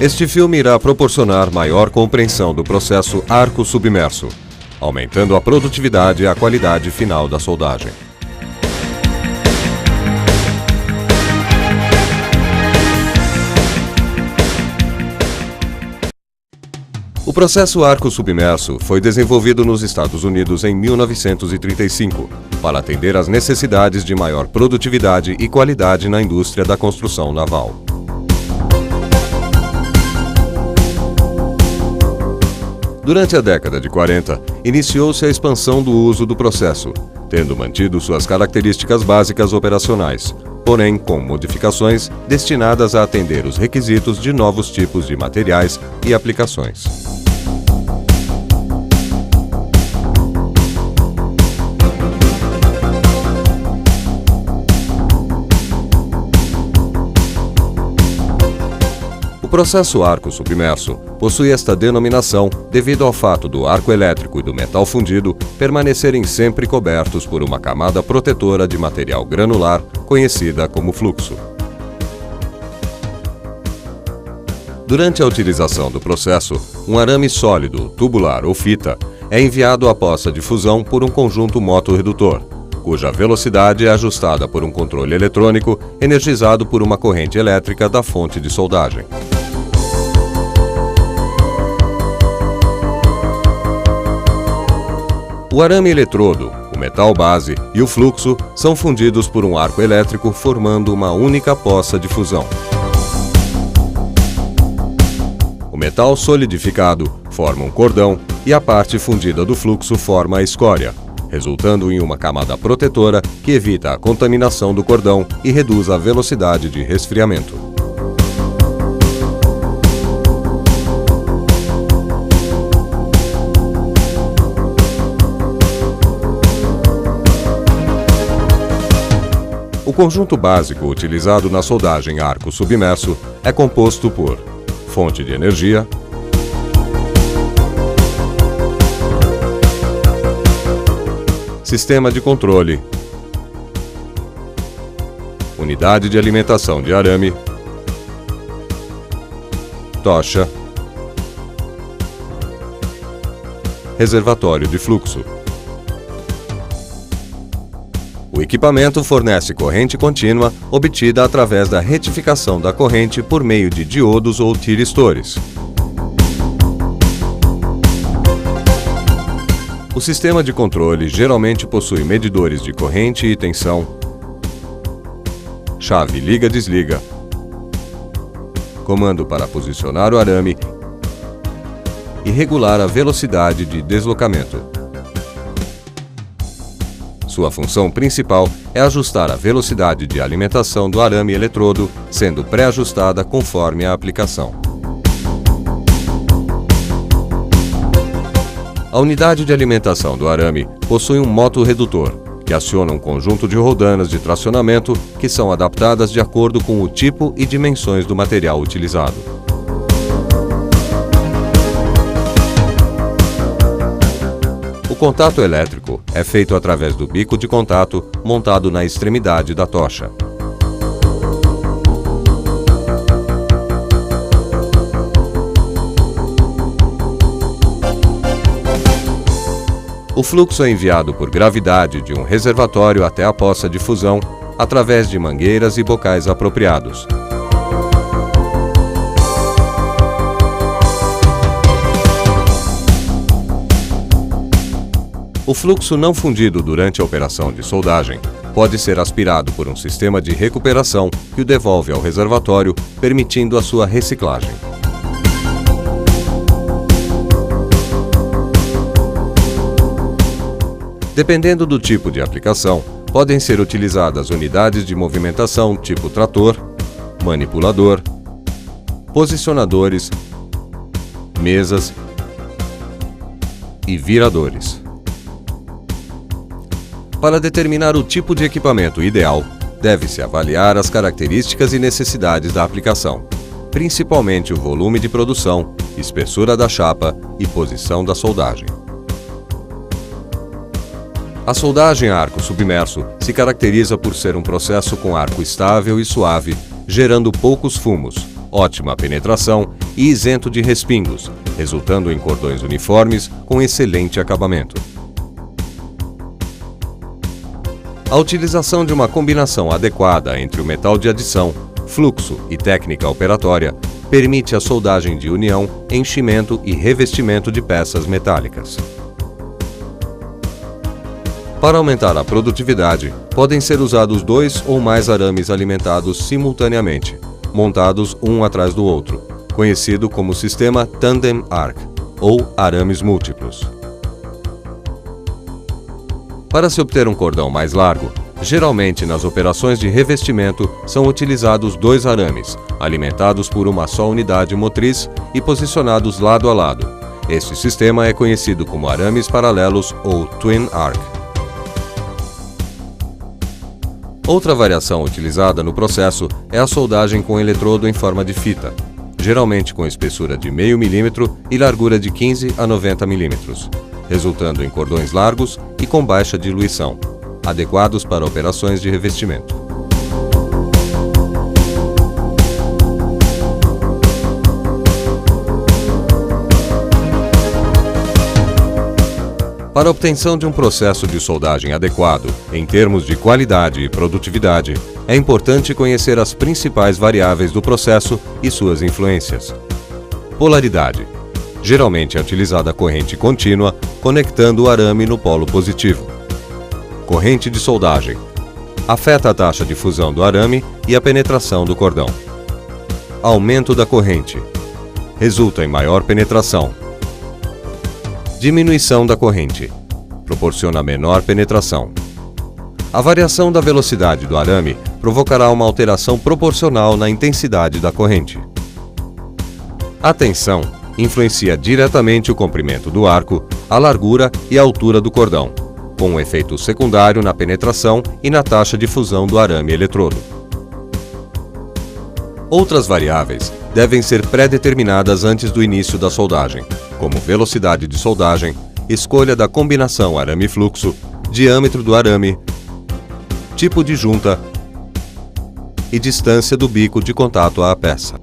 Este filme irá proporcionar maior compreensão do processo arco submerso, aumentando a produtividade e a qualidade final da soldagem. O processo arco submerso foi desenvolvido nos Estados Unidos em 1935 para atender às necessidades de maior produtividade e qualidade na indústria da construção naval. Durante a década de 40, iniciou-se a expansão do uso do processo, tendo mantido suas características básicas operacionais, porém com modificações destinadas a atender os requisitos de novos tipos de materiais e aplicações. O processo arco submerso possui esta denominação devido ao fato do arco elétrico e do metal fundido permanecerem sempre cobertos por uma camada protetora de material granular, conhecida como fluxo. Durante a utilização do processo, um arame sólido, tubular ou fita é enviado à poça de fusão por um conjunto motorredutor, cuja velocidade é ajustada por um controle eletrônico energizado por uma corrente elétrica da fonte de soldagem. O arame eletrodo, o metal base e o fluxo são fundidos por um arco elétrico formando uma única poça de fusão. O metal solidificado forma um cordão e a parte fundida do fluxo forma a escória, resultando em uma camada protetora que evita a contaminação do cordão e reduz a velocidade de resfriamento. O conjunto básico utilizado na soldagem arco submerso é composto por fonte de energia, sistema de controle, unidade de alimentação de arame, tocha, reservatório de fluxo. O equipamento fornece corrente contínua obtida através da retificação da corrente por meio de diodos ou tiristores. O sistema de controle geralmente possui medidores de corrente e tensão, chave liga-desliga, comando para posicionar o arame e regular a velocidade de deslocamento. Sua função principal é ajustar a velocidade de alimentação do arame eletrodo, sendo pré-ajustada conforme a aplicação. A unidade de alimentação do arame possui um motorredutor, que aciona um conjunto de roldanas de tracionamento que são adaptadas de acordo com o tipo e dimensões do material utilizado. O contato elétrico é feito através do bico de contato montado na extremidade da tocha. O fluxo é enviado por gravidade de um reservatório até a poça de fusão através de mangueiras e bocais apropriados. O fluxo não fundido durante a operação de soldagem pode ser aspirado por um sistema de recuperação que o devolve ao reservatório, permitindo a sua reciclagem. Dependendo do tipo de aplicação, podem ser utilizadas unidades de movimentação tipo trator, manipulador, posicionadores, mesas e viradores. Para determinar o tipo de equipamento ideal, deve-se avaliar as características e necessidades da aplicação, principalmente o volume de produção, espessura da chapa e posição da soldagem. A soldagem a arco submerso se caracteriza por ser um processo com arco estável e suave, gerando poucos fumos, ótima penetração e isento de respingos, resultando em cordões uniformes com excelente acabamento. A utilização de uma combinação adequada entre o metal de adição, fluxo e técnica operatória permite a soldagem de união, enchimento e revestimento de peças metálicas. Para aumentar a produtividade, podem ser usados 2 ou mais arames alimentados simultaneamente, montados um atrás do outro, conhecido como sistema Tandem Arc, ou arames múltiplos. Para se obter um cordão mais largo, geralmente nas operações de revestimento são utilizados 2 arames, alimentados por uma só unidade motriz e posicionados lado a lado. Este sistema é conhecido como arames paralelos ou Twin Arc. Outra variação utilizada no processo é a soldagem com eletrodo em forma de fita, geralmente com espessura de meio milímetro e largura de 15 a 90 milímetros, resultando em cordões largos e com baixa diluição, adequados para operações de revestimento. Para a obtenção de um processo de soldagem adequado, em termos de qualidade e produtividade, é importante conhecer as principais variáveis do processo e suas influências. Polaridade. Geralmente é utilizada a corrente contínua, conectando o arame no polo positivo. Corrente de soldagem. Afeta a taxa de fusão do arame e a penetração do cordão. Aumento da corrente. Resulta em maior penetração. Diminuição da corrente. Proporciona menor penetração. A variação da velocidade do arame provocará uma alteração proporcional na intensidade da corrente. A tensão influencia diretamente o comprimento do arco, a largura e a altura do cordão, com um efeito secundário na penetração e na taxa de fusão do arame eletrodo. Outras variáveis devem ser pré-determinadas antes do início da soldagem, como velocidade de soldagem, escolha da combinação arame-fluxo, diâmetro do arame, tipo de junta e distância do bico de contato à peça.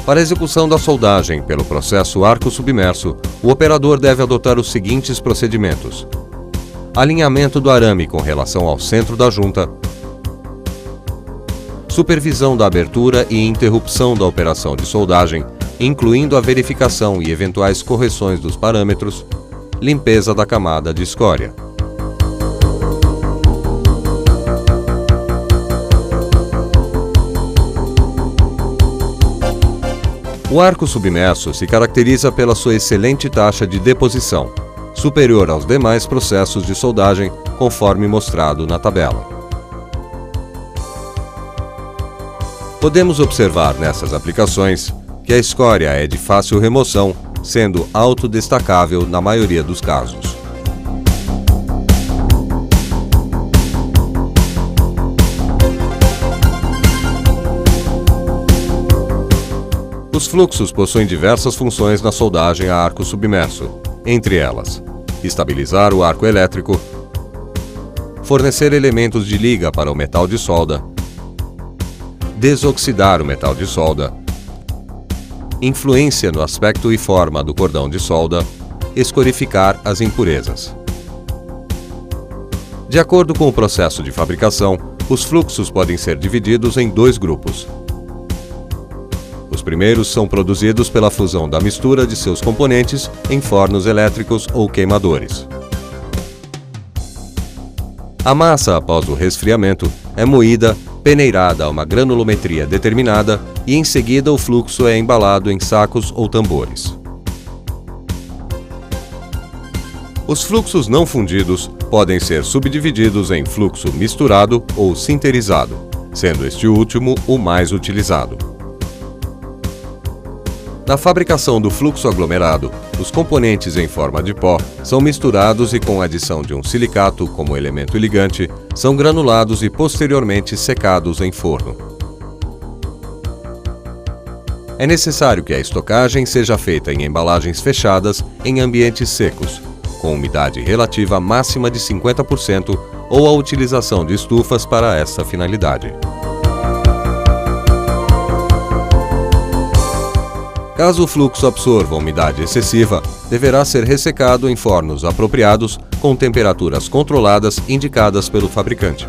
Para a execução da soldagem pelo processo arco submerso, o operador deve adotar os seguintes procedimentos: alinhamento do arame com relação ao centro da junta, supervisão da abertura e interrupção da operação de soldagem, incluindo a verificação e eventuais correções dos parâmetros, limpeza da camada de escória. O arco submerso se caracteriza pela sua excelente taxa de deposição, superior aos demais processos de soldagem, conforme mostrado na tabela. Podemos observar nessas aplicações que a escória é de fácil remoção, sendo autodestacável na maioria dos casos. Os fluxos possuem diversas funções na soldagem a arco submerso, entre elas: estabilizar o arco elétrico, fornecer elementos de liga para o metal de solda, desoxidar o metal de solda, influência no aspecto e forma do cordão de solda, escorificar as impurezas. De acordo com o processo de fabricação, os fluxos podem ser divididos em 2 grupos. Os primeiros são produzidos pela fusão da mistura de seus componentes em fornos elétricos ou queimadores. A massa, após o resfriamento, é moída, peneirada a uma granulometria determinada e em seguida o fluxo é embalado em sacos ou tambores. Os fluxos não fundidos podem ser subdivididos em fluxo misturado ou sinterizado, sendo este último o mais utilizado. Na fabricação do fluxo aglomerado, os componentes em forma de pó são misturados e, com a adição de um silicato como elemento ligante, são granulados e posteriormente secados em forno. É necessário que a estocagem seja feita em embalagens fechadas em ambientes secos, com umidade relativa máxima de 50% ou a utilização de estufas para essa finalidade. Caso o fluxo absorva umidade excessiva, deverá ser ressecado em fornos apropriados com temperaturas controladas indicadas pelo fabricante.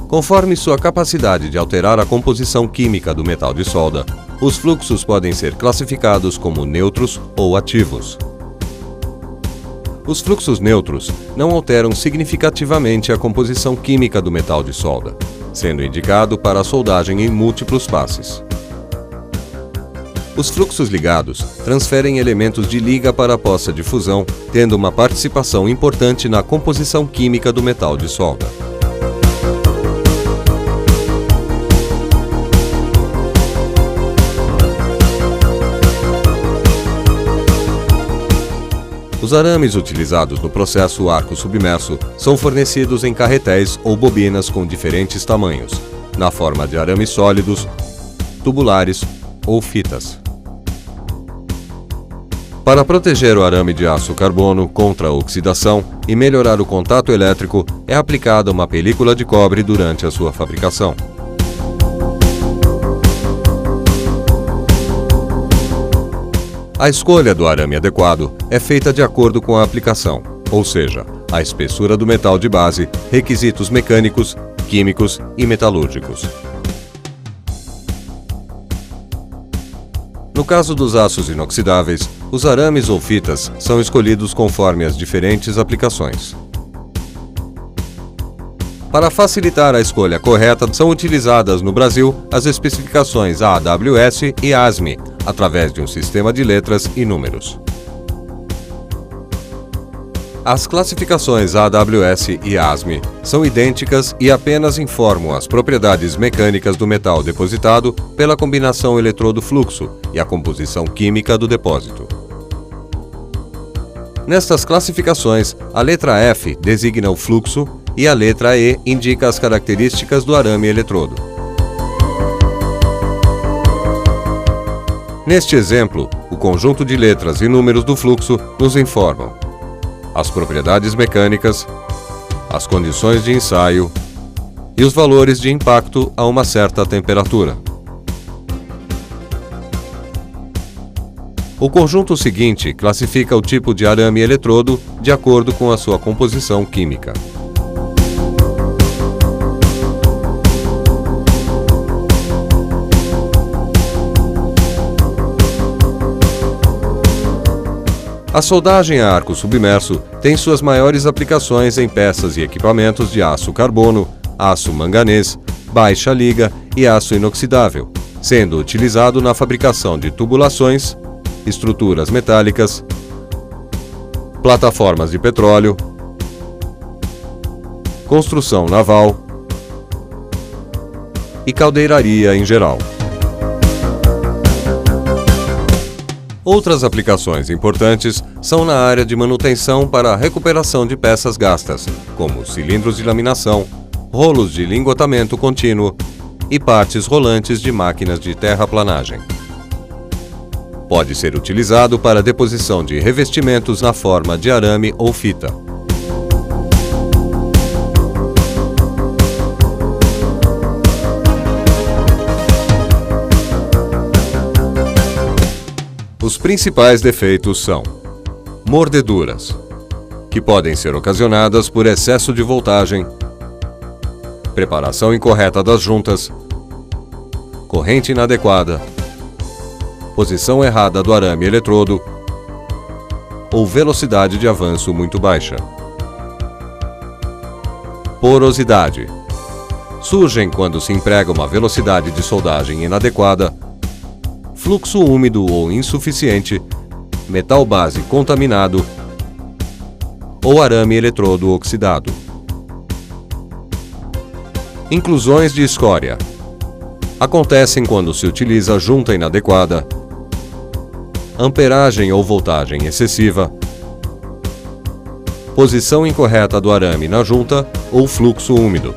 Conforme sua capacidade de alterar a composição química do metal de solda, os fluxos podem ser classificados como neutros ou ativos. Os fluxos neutros não alteram significativamente a composição química do metal de solda, sendo indicado para a soldagem em múltiplos passes. Os fluxos ligados transferem elementos de liga para a poça de fusão, tendo uma participação importante na composição química do metal de solda. Os arames utilizados no processo arco submerso são fornecidos em carretéis ou bobinas com diferentes tamanhos, na forma de arames sólidos, tubulares ou fitas. Para proteger o arame de aço carbono contra a oxidação e melhorar o contato elétrico, é aplicada uma película de cobre durante a sua fabricação. A escolha do arame adequado é feita de acordo com a aplicação, ou seja, a espessura do metal de base, requisitos mecânicos, químicos e metalúrgicos. No caso dos aços inoxidáveis, os arames ou fitas são escolhidos conforme as diferentes aplicações. Para facilitar a escolha correta, são utilizadas no Brasil as especificações AWS e ASME, através de um sistema de letras e números. As classificações AWS e ASME são idênticas e apenas informam as propriedades mecânicas do metal depositado pela combinação eletrodo-fluxo e a composição química do depósito. Nestas classificações, a letra F designa o fluxo e a letra E indica as características do arame eletrodo. Neste exemplo, o conjunto de letras e números do fluxo nos informam as propriedades mecânicas, as condições de ensaio e os valores de impacto a uma certa temperatura. O conjunto seguinte classifica o tipo de arame eletrodo de acordo com a sua composição química. A soldagem a arco submerso tem suas maiores aplicações em peças e equipamentos de aço carbono, aço manganês, baixa liga e aço inoxidável, sendo utilizado na fabricação de tubulações, estruturas metálicas, plataformas de petróleo, construção naval e caldeiraria em geral. Outras aplicações importantes são na área de manutenção para a recuperação de peças gastas, como cilindros de laminação, rolos de lingotamento contínuo e partes rolantes de máquinas de terraplanagem. Pode ser utilizado para deposição de revestimentos na forma de arame ou fita. Os principais defeitos são mordeduras, que podem ser ocasionadas por excesso de voltagem, preparação incorreta das juntas, corrente inadequada, posição errada do arame eletrodo ou velocidade de avanço muito baixa. Porosidade. Surgem quando se emprega uma velocidade de soldagem inadequada, fluxo úmido ou insuficiente, metal base contaminado ou arame eletrodo oxidado. Inclusões de escória. Acontecem quando se utiliza junta inadequada, amperagem ou voltagem excessiva, posição incorreta do arame na junta ou fluxo úmido.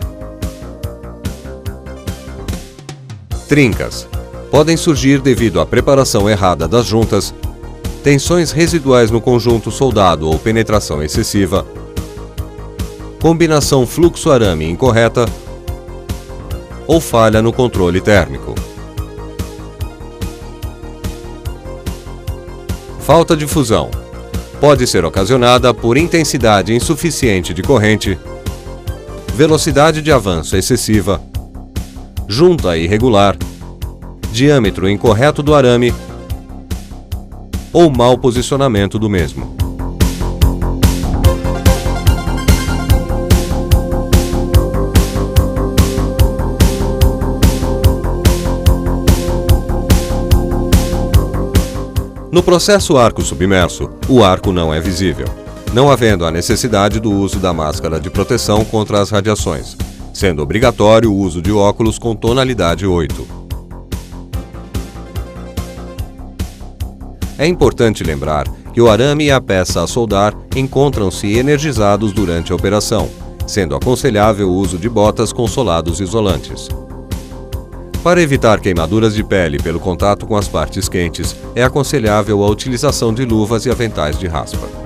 Trincas. Podem surgir devido à preparação errada das juntas, tensões residuais no conjunto soldado ou penetração excessiva, combinação fluxo-arame incorreta ou falha no controle térmico. Falta de fusão. Pode ser ocasionada por intensidade insuficiente de corrente, velocidade de avanço excessiva, junta irregular, diâmetro incorreto do arame ou mau posicionamento do mesmo. No processo arco submerso, o arco não é visível, não havendo a necessidade do uso da máscara de proteção contra as radiações, sendo obrigatório o uso de óculos com tonalidade 8. É importante lembrar que o arame e a peça a soldar encontram-se energizados durante a operação, sendo aconselhável o uso de botas com solados isolantes. Para evitar queimaduras de pele pelo contato com as partes quentes, é aconselhável a utilização de luvas e aventais de raspa.